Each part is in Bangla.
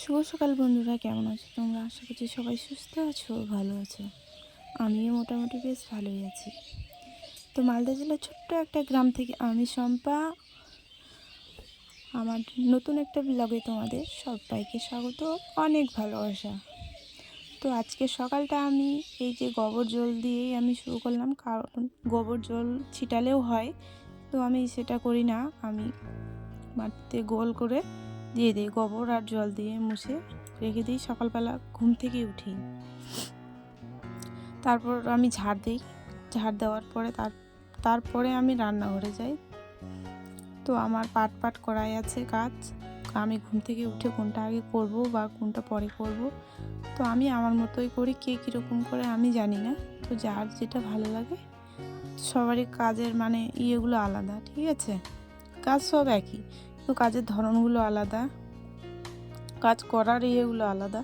শুভ সকাল বন্ধুরা, কেমন আছো তোমরা? আশা করছি সবাই সুস্থ আছো, ভালো আছো। আমিও মোটামুটি বেশ ভালোই আছি। তো মালদা জেলার ছোট্ট একটা গ্রাম থেকে আমি শম্পা, আমার নতুন একটা ব্লগে তোমাদের সবাইকে স্বাগত, অনেক ভালোবাসা। তো আজকে সকালটা আমি এই যে গোবর জল দিয়েই আমি শুরু করলাম, কারণ গোবর জল ছিটালেও হয়, তো আমি সেটা করি না। আমি মাটিতে গোল করে দিয়ে দিই, গোবর আর জল দিয়ে মুছে রেখে দিই। সকালবেলা ঘুম থেকে উঠি, তারপর আমি ঝাড় দিই। ঝাড় দেওয়ার পরে তারপরে আমি রান্নাঘরে যাই। তো আমার পাট করাই আছে কাজ। আমি ঘুম থেকে উঠে কোনটা আগে করব বা কোনটা পরে করব, তো আমি আমার মতোই করি। কে কীরকম করে আমি জানি না, তো যার যেটা ভালো লাগে। সবারই কাজের মানে ইয়েগুলো আলাদা, ঠিক আছে? কাজ সব একই, তো কাজের ধরনগুলো আলাদা, কাজ করার ইয়েগুলো আলাদা।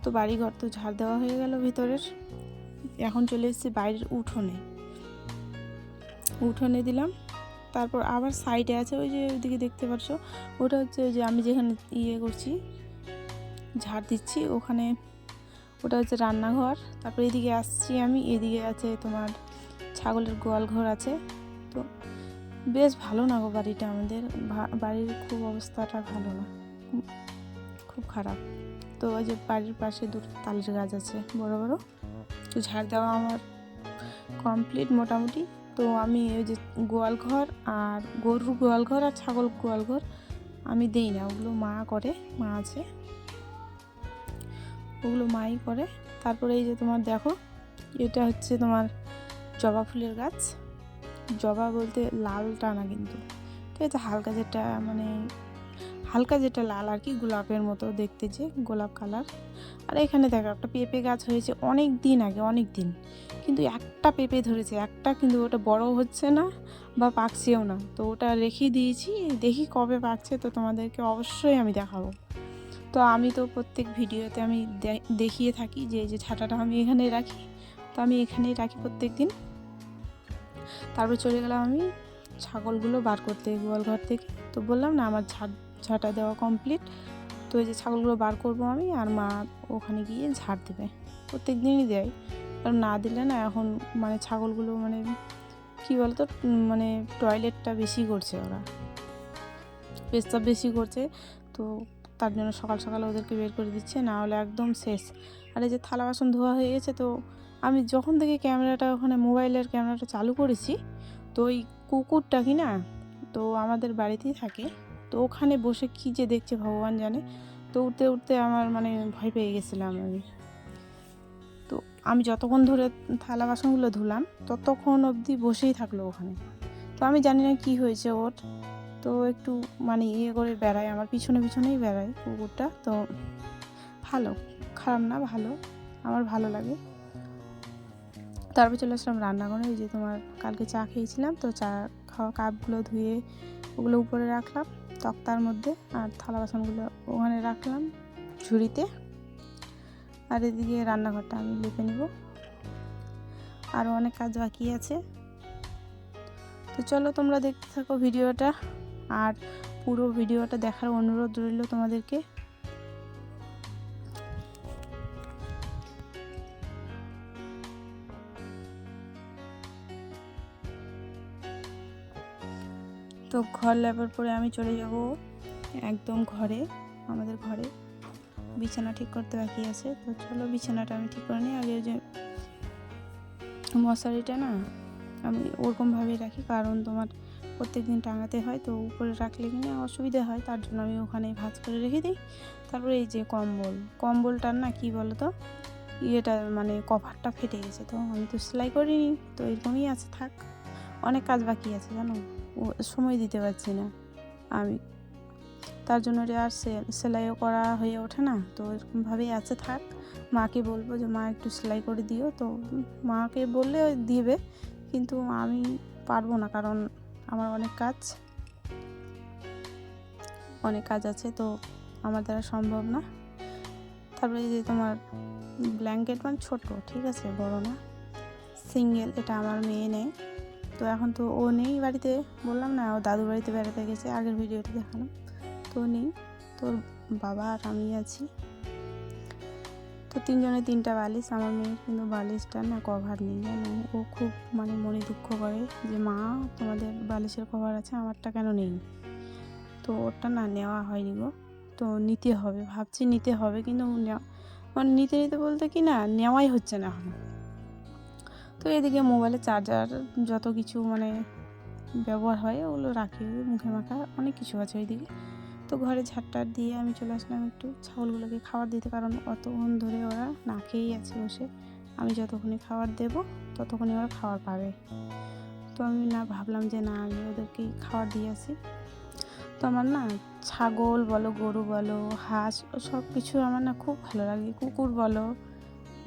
তো বাড়িঘর তো ঝাড় দেওয়া হয়ে গেল ভিতরের। এখন চলে এসেছি বাইরের উঠোনে দিলাম। তারপর আবার সাইডে আছে, ওই যে ওইদিকে দেখতে পাচ্ছ, ওটা হচ্ছে ওই যে আমি যেখানে ইয়ে করছি, ঝাড় দিচ্ছি, ওখানে ওটা হচ্ছে রান্নাঘর। তারপর এদিকে আসছি আমি, এদিকে আছে তোমার ছাগলের গোয়াল ঘর আছে। তো বেশ ভালো না গো বাড়িটা আমাদের, বাড়ির খুব অবস্থাটা ভালো না, খুব খারাপ। তো ওই যে বাড়ির পাশে দুটো তালের গাছ আছে বড় বড়। তো ঝাড় দেওয়া আমার কমপ্লিট মোটামুটি। তো আমি ওই যে গোয়াল ঘর আর গরুর গোয়াল ঘর আর ছাগল গোয়াল ঘর আমি দিই না, ওগুলো মা করে, মা আছে, ওগুলো মাই করে। তারপরে এই যে তোমার দেখো, এটা হচ্ছে তোমার জবা ফুলের গাছ। জবা বলতে লালটা না কিন্তু, ঠিক আছে, হালকা যেটা লাল আর কি, গোলাপের মতো দেখতে, যে গোলাপ কালার। আর এখানে দেখো একটা পেঁপে গাছ হয়েছে অনেক দিন আগে, অনেক দিন, কিন্তু একটা পেঁপে ধরেছে একটা, কিন্তু ওটা বড় হচ্ছে না বা পাকছেও না। তো ওটা রেখে দিয়েছি, দেখি কবে পাকছে, তো তোমাদেরকে অবশ্যই আমি দেখাবো। তো আমি তো প্রত্যেক ভিডিওতে আমি দেখিয়ে থাকি যে এই যে ঝাঁটাটা আমি এখানে রাখি, তো আমি এখানেই রাখি প্রত্যেক দিন। তারপর চলে গেলাম আমি ছাগলগুলো বার করতে গোয়াল ঘর থেকে। তো বললাম না আমার ঝাঁটা দেওয়া কমপ্লিট। তো এই যে ছাগলগুলো বার করবো আমি, আর মা ওখানে গিয়ে ঝাড় দেবে, প্রত্যেক দিনই দেয়। কারণ না দিলে না এখন মানে ছাগলগুলো মানে কী বলতো, মানে টয়লেটটা বেশি করছে, ওরা পেশাব বেশি করছে। তো তার জন্য সকাল সকাল ওদেরকে বের করে দিচ্ছে, না হলে একদম শেষ। আর এই যে থালা বাসন ধোয়া হয়ে গেছে। তো আমি যখন থেকে ক্যামেরাটা, ওখানে মোবাইলের ক্যামেরাটা চালু করেছি, তো ওই কুকুরটা কি না, তো আমাদের বাড়িতেই থাকে, তো ওখানে বসে কি যে দেখছে ভগবান জানে। তো উঠতে উঠতে আমার মানে ভয় পেয়ে গেছিলাম আমি। তো আমি যতক্ষণ ধরে থালা বাসনগুলো ধুলাম ততক্ষণ অবধি বসেই থাকলো ওখানে। তো আমি জানি না কি হয়েছে ওর, তো একটু মানে ইয়ে করে বেড়ায়, আমার পিছনেই বেড়ায় কুকুরটা। তো ভালো, খারাপ না, ভালো, আমার ভালো লাগে। তারপর চলে আসলাম রান্নাঘরে। এই যে তোমার কালকে চা খেয়েছিলাম, তো চা খাওয়া কাপগুলো ধুয়ে ওগুলো উপরে রাখলাম তক্তার মধ্যে, আর থালা বাসনগুলো ওখানে রাখলাম ঝুড়িতে। আর এদিকে রান্নাঘরটা আমি লেপে নেব, আরও অনেক কাজ বাকি আছে। তো চলো তোমরা দেখতে থাকো ভিডিওটা, আর পুরো ভিডিওটা দেখার অনুরোধ রইল তোমাদেরকে। তো ঘর লেপার পরে আমি চলে যাব একদম ঘরে, আমাদের ঘরে বিছানা ঠিক করতে বাকি আছে। তো চলো বিছানাটা আমি ঠিক করে নিই। আগে যে মশারিটা না আমি ওরকমভাবেই রাখি, কারণ তোমার প্রত্যেক দিন টাঙাতে হয়, তো উপরে রাখলে কিনা অসুবিধা হয়, তার জন্য আমি ওখানেই ভাঁজ করে রেখে দিই। তারপরে এই যে কম্বলটার না কি বলো তো, ইয়েটা মানে কভারটা ফেটে গেছে, তো আমি তো সেলাই করিনি, তো এরকমই আছে, থাক। অনেক কাজ বাকি আছে জানো, সময় দিতে পারছি না আমি, তার জন্য আর সেলাইও করা হয়ে ওঠে না। তো এরকমভাবেই আছে, থাক। মাকে বলবো যে মা একটু সেলাই করে দিও, তো মাকে বললে দিবে, কিন্তু আমি পারবো না, কারণ আমার অনেক কাজ আছে, তো আমার দ্বারা সম্ভব না। তারপরে যে তোমার ব্ল্যাঙ্কেট মানে ছোট, ঠিক আছে, বড় না, সিঙ্গেল, এটা আমার মেয়ে নেই। তো এখন তো ও নেই বাড়িতে, বললাম না ও দাদু বাড়িতে বেড়াতে গেছে, আগের ভিডিওতে দেখালাম, তো নেই। তো তোর বাবা আর আমি আছি। তো তিনজনে তিনটা বালিশ। আমার মেয়ের কিন্তু বালিশটা না কভার নেই জানো। ও খুব মানে মনে দুঃখ করে যে মা তোমাদের বালিশের কভার আছে, আমারটা কেন নেই। তো ওটা না নেওয়া হয়নি গো। তো নিতে হবে, ভাবছি নিতে হবে, কিন্তু মানে নিতে নিতে বলতে কি না নেওয়াই হচ্ছে না এখন। তো এদিকে মোবাইলের চার্জার যত কিছু মানে ব্যবহার হয় ওগুলো রাখি, মুখে মাখা অনেক কিছু আছে ওইদিকে। তো ঘরে ঝাড়টার দিয়ে আমি চলে আসলাম একটু ছাগলগুলোকে খাবার দিতে, কারণ অতক্ষণ ধরে ওরা না খেয়েই আছে বসে। আমি যতক্ষণই খাবার দেবো ততক্ষণই ওরা খাবার পাবে। তো আমি না ভাবলাম যে না আমি ওদেরকে খাবার দিয়ে আসি। তো আমার না ছাগল বলো, গরু বলো, হাঁস সব কিছু আমার না খুব ভালো লাগে। কুকুর বলো,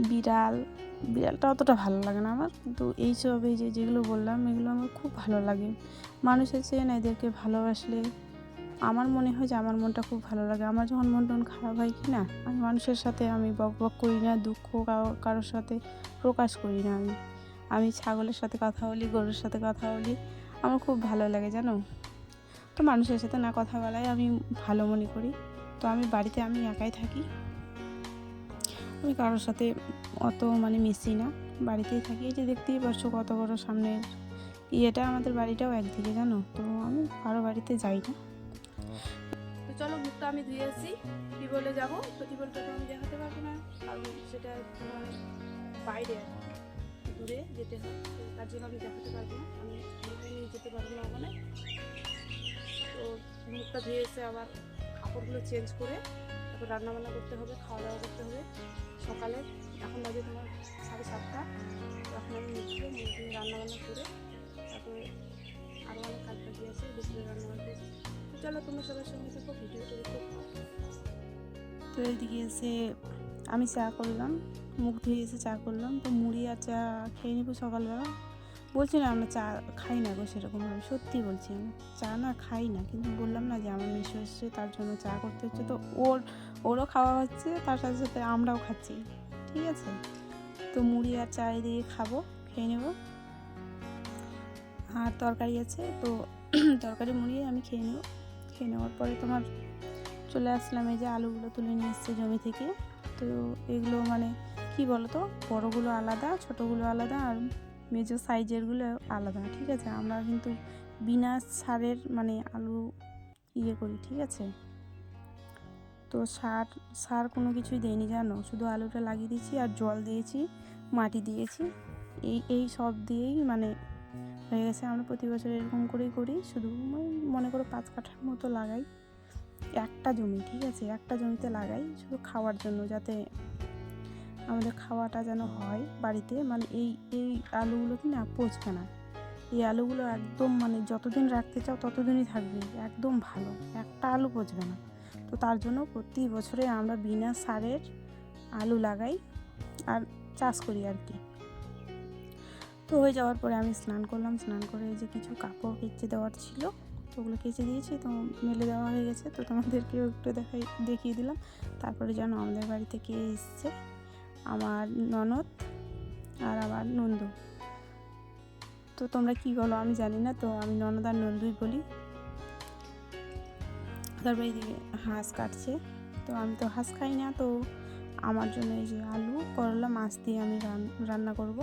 বিড়ালটা অতটা ভালো লাগে না আমার, কিন্তু এইসব এই যেগুলো বললাম এগুলো আমার খুব ভালো লাগে। মানুষের চেয়ে না এদেরকে ভালোবাসলে আমার মনে হয় যে আমার মনটা খুব ভালো লাগে। আমার যখন মন টন খারাপ হয় কি না, আমি মানুষের সাথে আমি বক বক করি না, দুঃখ কারোর সাথে প্রকাশ করি না। আমি ছাগলের সাথে কথা বলি, গরুর সাথে কথা বলি, আমার খুব ভালো লাগে জানো। তো মানুষের সাথে না কথা বলাই আমি ভালো মনে করি। তো আমি বাড়িতে আমি একাই থাকি, আমি কারোর সাথে অত মানে মিশি না, বাড়িতেই থাকি। এই যে দেখতেই পারছো কত বড় সামনের ইয়েটা, আমাদের বাড়িটাও একদিকে জানো। তো আমি কারো বাড়িতে যাই না। তো চলো মুখটা আমি ধুয়ে আসি। টিউবওয়েলে যাবো, তো টিউবওয়েলটা তো আমি দেখাতে পারবো না, কারণ সেটা মানে বাইরে দূরে যেতে হয়, তার জন্য আমি দেখাতে পারবো না, আমি নিয়ে যেতে পারবো না ওখানে। তো মুখটা ধুয়ে এসে আবার কাপড়গুলো চেঞ্জ করে তারপর রান্নাবান্না করতে হবে, খাওয়া দাওয়া করতে হবে। সকালে এখন বাজে তোমার 7:30। এখন আমি মুখ দিয়ে রান্নাবান্না করে তারপরে আরও অনেক কাজ বাকি আছে, দুপুরে রান্নাবান্না করছি। তো চলো তোমরা সবার সঙ্গে দেখো, ভিডিওটা দেখতে। তো এইদিকে এসে আমি চা করলাম, মুখ ধুয়ে এসে চা করলাম। তো মুড়ি আর চা খেয়ে নেবো সকালবেলা। বলছি না আমরা চা খাই না গো সেরকম, আমি সত্যি বলছি আমি চা না খাই না, কিন্তু বললাম না যে আমার মেশো এসছে তার জন্য চা করতে হচ্ছে। তো ওরও খাওয়া হচ্ছে, তার সাথে সাথে আমরাও খাচ্ছি, ঠিক আছে। তো মুড়ি আর চা দিয়ে খাবো, খেয়ে নেবো। আর তরকারি আছে, তো তরকারি মুড়িয়ে আমি খেয়ে নেবো। খেয়ে নেওয়ার পরে তোমার চলে আসলাম, এই যে আলুগুলো তুলে নিয়ে এসছে জমি থেকে। তো এগুলো মানে কি বলো তো, বড়োগুলো আলাদা, ছোটোগুলো আলাদা, আর মেজো সাইজেরগুলো আলাদা, ঠিক আছে। আমরা কিন্তু বিনা সারের মানে আলু করি, ঠিক আছে। তো সার কোনো কিছুই দেয়নি জানো, শুধু আলুটা লাগিয়ে দিয়েছি আর জল দিয়েছি, মাটি দিয়েছি, এই সব দিয়েই মানে হয়ে গেছে। আমরা প্রতি বছর এরকম করেই করি, শুধু মনে করো 5 কাঠার মতো লাগাই একটা জমি, ঠিক আছে। একটা জমিতে লাগাই শুধু খাওয়ার জন্য, যাতে আমাদের খাওয়াটা যেন হয় বাড়িতে। মানে এই আলুগুলো কি না পচবে না, এই আলুগুলো একদম মানে যতদিন রাখতে চাও ততদিনই থাকবে, একদম ভালো, একটা আলু পচবে না। তো তার জন্য প্রতি বছরে আমরা বিনা সারের আলু লাগাই আর চাষ করি আর কি। তো হয়ে যাওয়ার পরে আমি স্নান করলাম, স্নান করে যে কিছু কাপড় কেচে দেওয়ার ছিল তো ওগুলো কেচে দিয়েছি, তো মেলে দেওয়া হয়ে গেছে। তো তোমাদেরকেও একটু দেখিয়ে দিলাম। তারপরে যেন আমাদের বাড়ি থেকে এসছে আমার ননদ আর আমার নন্দু। তো তোমরা কি বলো আমি জানি না, তো আমি ননদ আর নন্দুই বলি। তারপরে এইদিকে হাঁস কাটছে, তো আমি তো হাঁস খাই না, তো আমার জন্য এই যে আলু করলা মাছ দিয়ে আমি রান্না করব।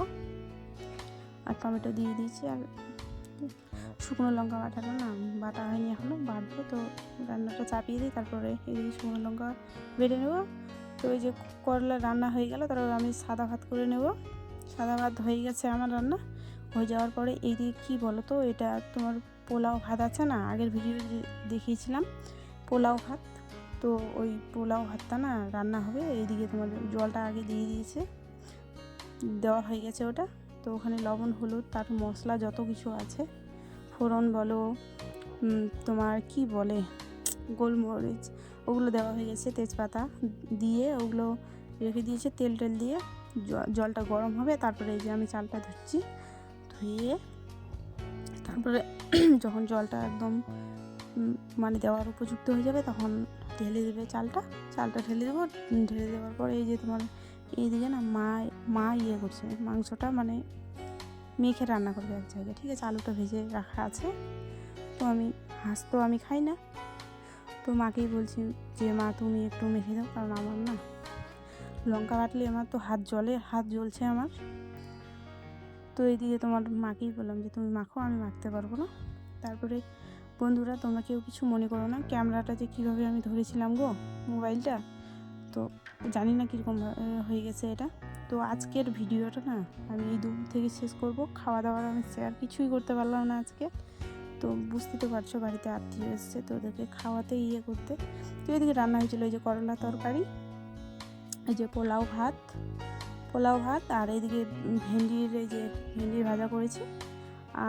আর টমেটো দিয়ে দিয়েছি, আর শুকনো লঙ্কা বাটাটা না বাটা হয়নি এখনও, বাটবো। তো রান্নাটা চাপিয়ে দিই, তারপরে এদিকে শুকনো লঙ্কা বেটে নেবো। তো এই যে করলা রান্না হয়ে গেল, তারপর আমি সাদা ভাত করে নেব। সাদা ভাত হয়ে গেছে আমার রান্না। হয়ে যাওয়ার পরে এইদিকে কী বলো তো, এটা তোমার পোলাও ভাত আছে না, আগের ভিডিও দেখিয়েছিলাম পোলাও ভাত। তো ওই পোলাও ভাতটা না রান্না হবে। এইদিকে তোমার জলটা আগে দিয়ে দিয়েছে, দেওয়া হয়ে গেছে ওটা। তো ওখানে লবণ হলুদ তার মশলা যত কিছু আছে, ফোড়ন বলো, তোমার কি বলে গোলমরিচ, ওগুলো দেওয়া হয়ে গেছে, তেজপাতা দিয়ে ওগুলো রেখে দিয়েছে। তেল দিয়ে জলটা গরম হবে, তারপরে এই যে আমি চালটা ধুচ্ছি, ধুয়ে তারপরে যখন জলটা একদম মানে দেওয়ার উপযুক্ত হয়ে যাবে তখন ঢেলে দেবে চালটা ঢেলে দেবো। ঢেলে দেওয়ার পরে এই যে তোমার এইদিকে না মা করছে মাংসটা, মানে মেখে রান্না করবে এক জায়গায়, ঠিক আছে। আলুটা ভেজে রাখা আছে। তো আমি হাঁস তো আমি খাই না, তো মাকেই বলছি যে মা তুমি একটু মেখে দাও, কারণ আমার না লঙ্কা বাটলে আমার তো হাত জ্বলছে আমার। তো এইদিকে তোমার মাকেই বললাম যে তুমি মাখো, আমি মাখতে পারবো না। তারপরে বন্ধুরা, তোমরা কেউ কিছু মনে করো না, ক্যামেরাটা যে কীভাবে আমি ধরেছিলাম গো মোবাইলটা, তো জানি না কীরকম হয়ে গেছে এটা। তো আজকের ভিডিওটা না আমি এই দূর থেকে শেষ করব। খাওয়া দাওয়ার আমি শেয়ার কিছুই করতে পারলাম না আজকে। তো বুঝতে তো পারছো, বাড়িতে আত্মীয় এসছে, তো ওদেরকে খাওয়াতে করতে। তো এদিকে রান্না হয়েছিল এই যে করলা তরকারি, এই যে পোলাও ভাত, আর এইদিকে ভেন্ডির ভাজা করেছি।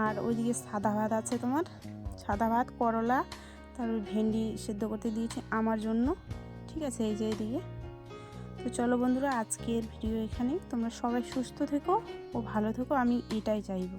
আর ওইদিকে সাদা ভাত আছে, তোমার সাদা ভাত, করলা, তারপর ভেন্ডি সেদ্ধ করতে দিয়েছি আমার জন্য। ঠিক আছে, এই যে এইদিকে। তো চলো বন্ধুরা, আজকের ভিডিও এখানেই। তোমরা সবাই সুস্থ থেকো ও ভালো থেকো, আমি এটাই চাইবো।